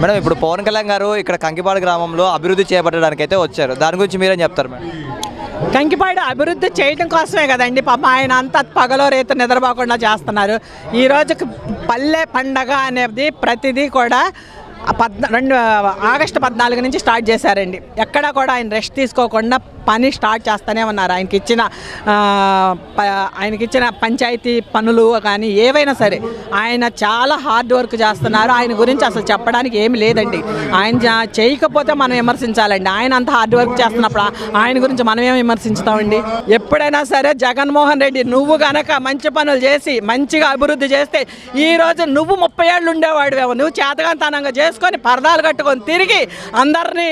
Madam ఇప్పుడు పవన్ కళ్యాణ్ గారు ఇక్కడ కంకిపాడు గ్రామంలో అభివృద్ధి చేపట్టడానికి అయితే వచ్చారు. దాని గురించి మీరేం చెప్తారు మేడం? కంకిపాడు అభివృద్ధి చేయడం కోసమే కదండి పాప ఆయన అంతా పగలో రేత నిద్రపోకుండా చేస్తున్నారు. ఈరోజు పల్లె పండగ అనేది ప్రతిదీ కూడా ఆగస్టు 14 నుంచి స్టార్ట్ చేశారండి. ఎక్కడ కూడా ఆయన రెస్ట్ తీసుకోకుండా పని స్టార్ట్ చేస్తూనే ఉన్నారు. ఆయనకిచ్చిన పంచాయతీ పనులు కానీ ఏవైనా సరే ఆయన చాలా హార్డ్ వర్క్ చేస్తున్నారు. ఆయన గురించి అసలు చెప్పడానికి ఏమి లేదండి. ఆయన చేయకపోతే మనం విమర్శించాలండి. ఆయన అంత హార్డ్ వర్క్ చేస్తున్నప్పుడు ఆయన గురించి మనం ఏమి విమర్శించుతామండి? ఎప్పుడైనా సరే జగన్మోహన్ రెడ్డి నువ్వు గనక మంచి పనులు చేసి మంచిగా అభివృద్ధి చేస్తే ఈరోజు నువ్వు 30 ఏళ్ళు ఉండేవాడివేమో. నువ్వు చేతగాంతనంగా చేసుకొని పరదాలు కట్టుకొని తిరిగి అందరినీ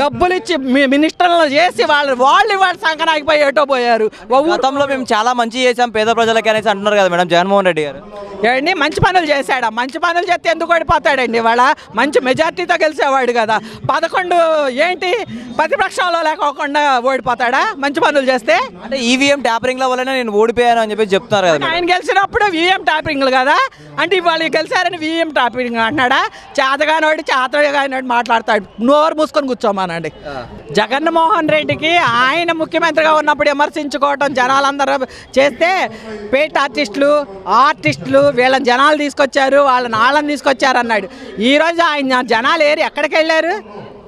డబ్బులు ఇచ్చి మినిస్టర్లు చేసి వాళ్ళు సంకనాగిపోయి ఏటో పోయారు. గతంలో మేము చాలా మంచి చేసాం పేద ప్రజలకి అనేసి అంటున్నారు కదా మేడం జగన్మోహన్ రెడ్డి గారు. ఏమండి మంచి పనులు చేశాడా? మంచి పనులు చేస్తే ఎందుకు ఓడిపోతాడండి? వాళ్ళ మంచి మెజార్టీతో గెలిచేవాడు కదా. 11 ఏంటి ప్రతిపక్షంలో లేకోకుండా ఓడిపోతాడా మంచి పనులు చేస్తే? అంటే ఈవీఎం ట్యాపరింగ్ల వల్లనే నేను ఓడిపోయాను అని చెప్పి చెప్తున్నారు కదా. ఆయన గెలిచినప్పుడు ఈవీఎం ట్యాపరింగ్లు కదా. అంటే వాళ్ళు గెలిచారని ఈవీఎం ట్యాపరింగ్ అంటున్నాడా? చేతగానోడి మాట్లాడతాడు. నోరు మూసుకొని కూర్చోమానండి. జగన్మోహన్ రెడ్డికి ఆయన ముఖ్యమంత్రిగా ఉన్నప్పుడు విమర్శించుకోవటం జనాలందరూ చేస్తే పేట ఆర్టిస్టులు వీళ్ళని జనాలు తీసుకొచ్చారు, వాళ్ళని తీసుకొచ్చారు అన్నాడు. ఈరోజు ఆయన జనాలు ఎక్కడికి వెళ్ళారు?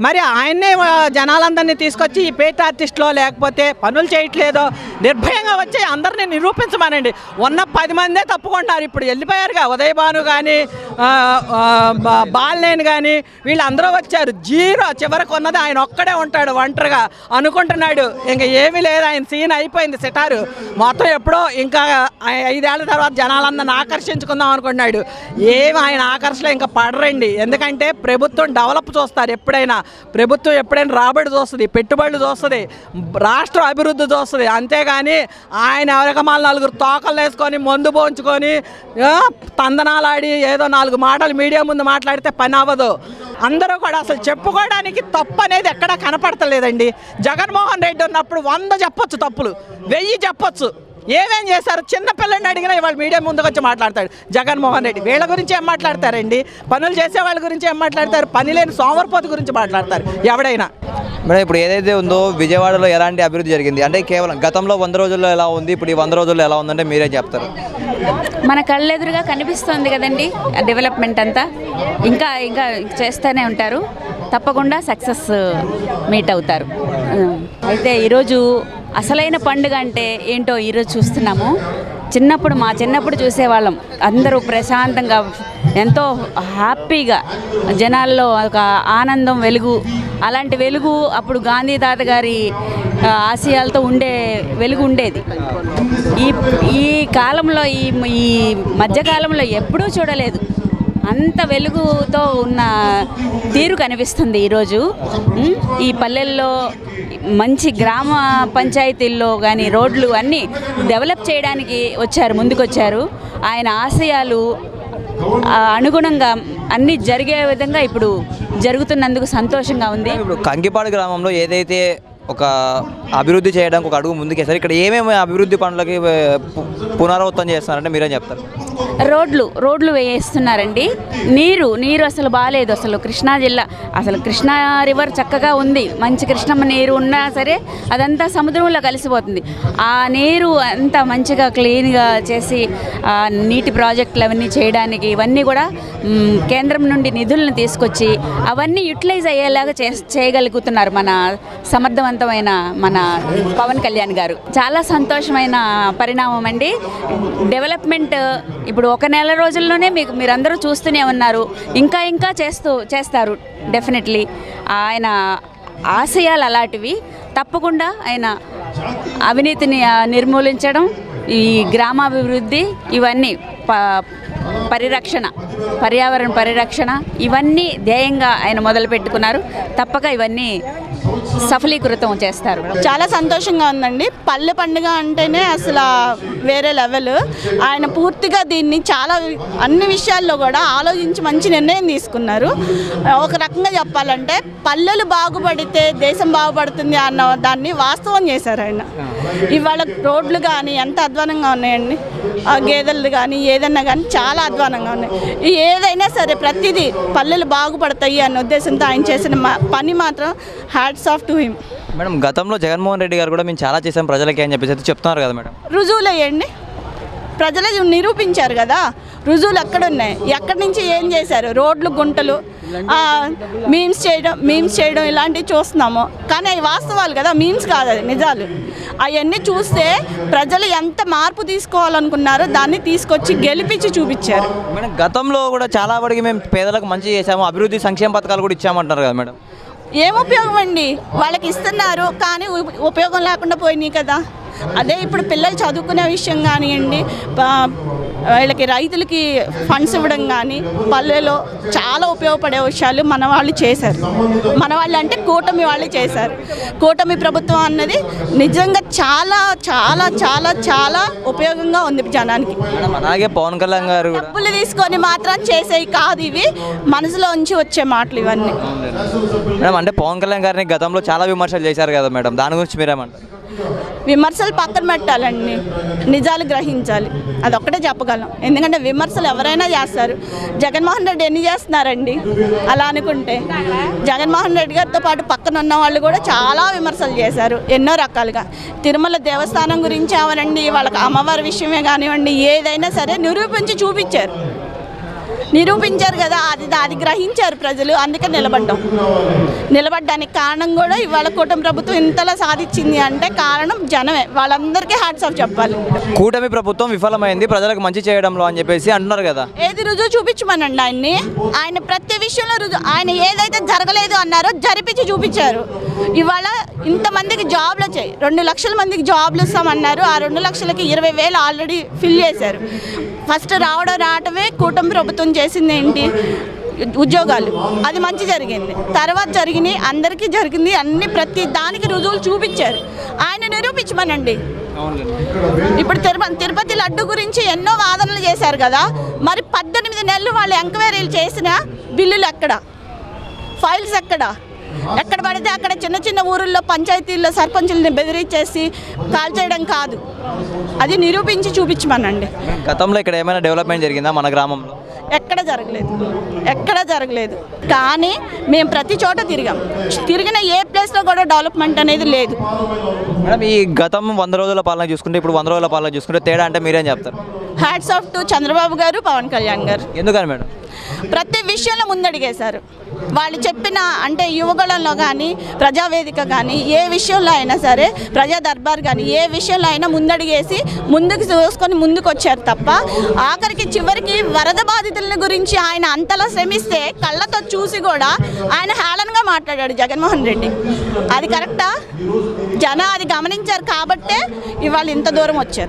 మరి ఆయన్నే జనాలందరినీ తీసుకొచ్చి ఈ పేట ఆర్టిస్టులో లేకపోతే పనులు చేయట్లేదో నిర్భయంగా వచ్చి అందరినీ నిరూపించమానండి. ఉన్న 10 మందే తప్పుకుంటున్నారు. ఇప్పుడు వెళ్ళిపోయారుగా ఉదయ్ భాను కానీ బాలినేని కానీ వీళ్ళందరూ వచ్చారు. జీరో చివరికి ఉన్నది ఆయన ఒక్కడే ఉంటాడు ఒంటరిగా అనుకుంటున్నాడు. ఇంకా ఏమీ లేదు, ఆయన సీన్ అయిపోయింది. సిటారు మొత్తం ఎప్పుడో ఇంకా 5 ఏళ్ల తర్వాత జనాలందరిని ఆకర్షించుకుందాం అనుకుంటున్నాడు. ఏమి ఆయన ఆకర్షణ ఇంకా పడరండి. ఎందుకంటే ప్రభుత్వం డెవలప్ చూస్తారు. ప్రభుత్వం ఎప్పుడైనా రాబడి చూస్తుంది, పెట్టుబడులు చూస్తుంది, రాష్ట్ర అభివృద్ధి చూస్తుంది. అంతేగాని ఆయన ఎవరికమాల 4 తోకలు వేసుకొని మందు పోంచుకొని తందనాలాడి ఏదో 4 మాటలు మీడియా ముందు మాట్లాడితే పని అవ్వదు. అందరూ కూడా అసలు చెప్పుకోవడానికి తప్పు అనేది ఎక్కడా కనపడతలేదండి. జగన్మోహన్ రెడ్డి ఉన్నప్పుడు 100 చెప్పొచ్చు తప్పులు, 1000 చెప్పొచ్చు. ఏమేం చేశారు? చిన్న పిల్లని అడిగినా ఇవాళ మీడియా ముందుకు వచ్చి మాట్లాడతాడు జగన్మోహన్ రెడ్డి. వీళ్ళ గురించి ఏం మాట్లాడతారండి? పనులు చేసే వాళ్ళ గురించి ఏం మాట్లాడతారు? పని లేని సోమరిపోతు గురించి మాట్లాడతారు ఎవడైనా. మేడం ఇప్పుడు ఏదైతే ఉందో విజయవాడలో ఎలాంటి అభివృద్ధి జరిగింది అంటే కేవలం గతంలో 100 రోజుల్లో ఎలా ఉంది, ఇప్పుడు ఈ 100 రోజుల్లో ఎలా ఉందంటే మీరే చెప్తారు. మన కళ్ళెదురుగా కనిపిస్తుంది కదండి డెవలప్మెంట్ అంతా. ఇంకా చేస్తూనే ఉంటారు, తప్పకుండా సక్సెస్ మీట్ అవుతారు. అయితే ఈరోజు అసలైన పండుగ అంటే ఏంటో ఈరోజు చూస్తున్నాము. మా చిన్నప్పుడు చూసేవాళ్ళం అందరూ ప్రశాంతంగా ఎంతో హ్యాపీగా, జనాల్లో ఒక ఆనందం, వెలుగు, అలాంటి వెలుగు అప్పుడు గాంధీ తాత గారి ఆశయాలతో వెలుగు ఉండేది. ఈ కాలంలో ఈ మధ్యకాలంలో ఎప్పుడూ చూడలేదు అంత వెలుగుతో ఉన్న తీరు కనిపిస్తుంది ఈరోజు. ఈ పల్లెల్లో మంచి గ్రామ పంచాయతీల్లో కానీ రోడ్లు అన్నీ డెవలప్ చేయడానికి ముందుకొచ్చారు. ఆయన ఆశయాలు అనుగుణంగా అన్నీ జరిగే విధంగా ఇప్పుడు జరుగుతున్నందుకు సంతోషంగా ఉంది. ఇప్పుడు కంకిపాడు గ్రామంలో ఏదైతే ఒక అభివృద్ధి చేయడానికి ఒక అడుగు ముందుకేసారు, ఇక్కడ ఏమేమి అభివృద్ధి పనులకి పునరావృతం చేస్తున్నారంటే మీరేం చెప్తారు? రోడ్లు వేస్తున్నారండి. నీరు అసలు బాగాలేదు. అసలు కృష్ణా జిల్లా అసలు కృష్ణా రివర్ చక్కగా ఉంది, మంచి కృష్ణమ్మ నీరు ఉన్నా సరే అదంతా సముద్రంలో కలిసిపోతుంది. ఆ నీరు అంతా మంచిగా క్లీన్గా చేసి నీటి ప్రాజెక్టులు అవన్నీ చేయడానికి ఇవన్నీ కూడా కేంద్రం నుండి నిధులను తీసుకొచ్చి అవన్నీ యూటిలైజ్ అయ్యేలాగా చేయగలుగుతున్నారు మన సమర్థవంతమైన మన పవన్ కళ్యాణ్ గారు. చాలా సంతోషమైన పరిణామం అండి. డెవలప్మెంట్ ఇప్పుడు 1 నెల రోజుల్లోనే మీరందరూ చూస్తూనే ఉన్నారు. ఇంకా చేస్తారు డెఫినెట్లీ. ఆయన ఆశయాలు అలాంటివి. తప్పకుండా ఆయన అవినీతిని నిర్మూలించడం, ఈ గ్రామాభివృద్ధి, ఇవన్నీ పర్యావరణ పరిరక్షణ ఇవన్నీ ధ్యేయంగా ఆయన మొదలు పెట్టుకున్నారు. తప్పక ఇవన్నీ సఫలీకృతం చేస్తారు. చాలా సంతోషంగా ఉందండి. పల్లె పండుగ అంటేనే అసలు వేరే లెవెల్. ఆయన పూర్తిగా దీన్ని చాలా అన్ని విషయాల్లో కూడా ఆలోచించి మంచి నిర్ణయం తీసుకున్నారు. ఒక రకంగా చెప్పాలంటే పల్లెలు బాగుపడితే దేశం బాగుపడుతుంది అన్న దాన్ని వాస్తవం చేశారు ఆయన. ఇవాళ రోడ్లు కానీ ఎంత అధ్వానంగా ఉన్నాయండి, ఆ గేదెలు కానీ ఏదన్నా కానీ చాలా అధ్వానంగా ఉన్నాయి. ఏదైనా సరే ప్రతిదీ పల్లెలు బాగుపడతాయి అన్న ఉద్దేశంతో ఆయన చేసిన పని మాత్రం hats off to him. Madam గతంలో జగన్మోహన్ రెడ్డి గారు కూడా మేము చాలా చేసాం ప్రజలకి అని చెప్పేసి చెప్తున్నారు కదా మేడం. రుజువులు వేయండి, ప్రజలు నిరూపించారు కదా. రుజువులు ఎక్కడున్నాయి, ఎక్కడి నుంచి ఏం చేశారు? రోడ్లు, గుంటలు, మీమ్స్ చేయడం ఇలాంటివి చూస్తున్నాము. కానీ అవి వాస్తవాలు కదా, మీమ్స్ కాదు, అది నిజాలు. అవన్నీ చూస్తే ప్రజలు ఎంత మార్పు తీసుకోవాలనుకున్నారో దాన్ని తీసుకొచ్చి గెలిపించి చూపించారు. మేడం గతంలో కూడా చాలా వరకు మేము పేదలకు మంచి చేసాము, అభివృద్ధి సంక్షేమ పథకాలు కూడా ఇచ్చామంటున్నారు కదా మేడం. ఏం ఉపయోగం అండి? వాళ్ళకి ఇస్తున్నారు కానీ ఉపయోగం లేకుండా పోయినాయి కదా. అదే ఇప్పుడు పిల్లలు చదువుకునే విషయం కానివ్వండి, వీళ్ళకి రైతులకి ఫండ్స్ ఇవ్వడం కానీ పల్లెలో చాలా ఉపయోగపడే విషయాలు మన వాళ్ళు చేశారు. మన వాళ్ళు అంటే కూటమి వాళ్ళు చేశారు. కూటమి ప్రభుత్వం అన్నది నిజంగా చాలా చాలా చాలా చాలా ఉపయోగంగా ఉంది జనానికి. అలాగే పవన్ కళ్యాణ్ గారు డబ్బులు తీసుకొని మాత్రం చేసేవి కాదు, ఇవి మనసులో ఉంచి వచ్చే మాటలు ఇవన్నీ. మేడం అంటే పవన్ కళ్యాణ్ గారిని గతంలో చాలా విమర్శలు చేశారు కదా మేడం, దాని గురించి మీరేమంటారు? విమర్శలు పక్కన పెట్టాలండి, నిజాలు గ్రహించాలి, అదొక్కటే చెప్పగలం. ఎందుకంటే విమర్శలు ఎవరైనా చేస్తారు. జగన్మోహన్ రెడ్డి ఎన్ని చేస్తున్నారండి అలా అనుకుంటే? జగన్మోహన్ రెడ్డి గారితో పాటు పక్కన ఉన్న వాళ్ళు కూడా చాలా విమర్శలు చేశారు ఎన్నో రకాలుగా. తిరుమల దేవస్థానం గురించి అవనండి, వాళ్ళకి అమ్మవారి విషయమే కానివ్వండి, ఏదైనా సరే నిరూపించారు కదా. అది గ్రహించారు ప్రజలు, అందుకే నిలబడ్డానికి కారణం కూడా ఇవాళ కూటమి ప్రభుత్వం ఇంతలా సాధించింది అంటే కారణం జనమే. వాళ్ళందరికీ హ్యాట్స్ ఆఫ్ చెప్పాలి. కూటమి ప్రభుత్వం విఫలమైంది ప్రజలకు మంచి చేయడంలో అని చెప్పేసి అంటున్నారు కదా. ఏది రుజువు చూపించమనండి ఆయన్ని. ఆయన ప్రతి విషయంలో ఆయన ఏదైతే జరగలేదు అన్నారో జరిపించి చూపించారు. ఇవాళ ఇంతమందికి జాబ్లు వచ్చాయి, 2 లక్షల మందికి జాబ్లు ఇస్తామన్నారు. ఆ 2 లక్షలకి 20,000 ఆల్రెడీ ఫిల్ చేశారు. ఫస్ట్ రావడమే కూటమి ప్రభుత్వం చేసింది ఏంటి? ఉద్యోగాలు. అది మంచి జరిగింది. తర్వాత జరిగినాయి, అందరికీ జరిగింది, అన్ని ప్రతి దానికి రుజువులు చూపించారు. ఆయన నిరూపించమనండి. ఇప్పుడు తిరుపతి లడ్డు గురించి ఎన్నో వాదనలు చేశారు కదా. మరి 18 నెలలు వాళ్ళు ఎంక్వైరీలు చేసిన బిల్లులు ఎక్కడ, ఫైల్స్ ఎక్కడ పడితే అక్కడ చిన్న చిన్న ఊరుల్లో పంచాయతీల్లో సర్పంచుల్ని బెదిరించేసి కాల్ చేయడం కాదు, అది నిరూపించి చూపించమనండి. గతంలో ఇక్కడ ఏమైనా డెవలప్మెంట్ జరిగిందా మన గ్రామంలో? ఎక్కడ జరగలేదు. కానీ మేము ప్రతి చోట తిరిగిన ఏ ప్లేస్లో కూడా డెవలప్మెంట్ అనేది లేదు. మేడం ఈ గతం 100 రోజుల పాలన చూసుకుంటే ఇప్పుడు 100 రోజుల పాలన చూసుకుంటే తేడా అంటే మీరేం చెప్తారు? హ్యాట్స్ ఆఫ్ టు చంద్రబాబు గారు, పవన్ కళ్యాణ్ గారు. ఎందుకని మేడం? ప్రతి విషయంలో ముందడిగేశారు. వాళ్ళు చెప్పిన అంటే యువగళంలో కానీ, ప్రజావేదిక కానీ, ఏ విషయంలో అయినా సరే, ప్రజా దర్బార్ కానీ ఏ విషయంలో అయినా ముందడిగేసి ముందుకు చూసుకొని ముందుకు వచ్చారు తప్ప ఆఖరికి చివరికి వరద బాధితుల గురించి ఆయన అంతలా శ్రమిస్తే కళ్ళతో చూసి కూడా ఆయన హేళనగా మాట్లాడాడు జగన్మోహన్ రెడ్డి. అది కరెక్టా? జనం అది గమనించారు కాబట్టే ఇవాళ ఇంత దూరం వచ్చారు.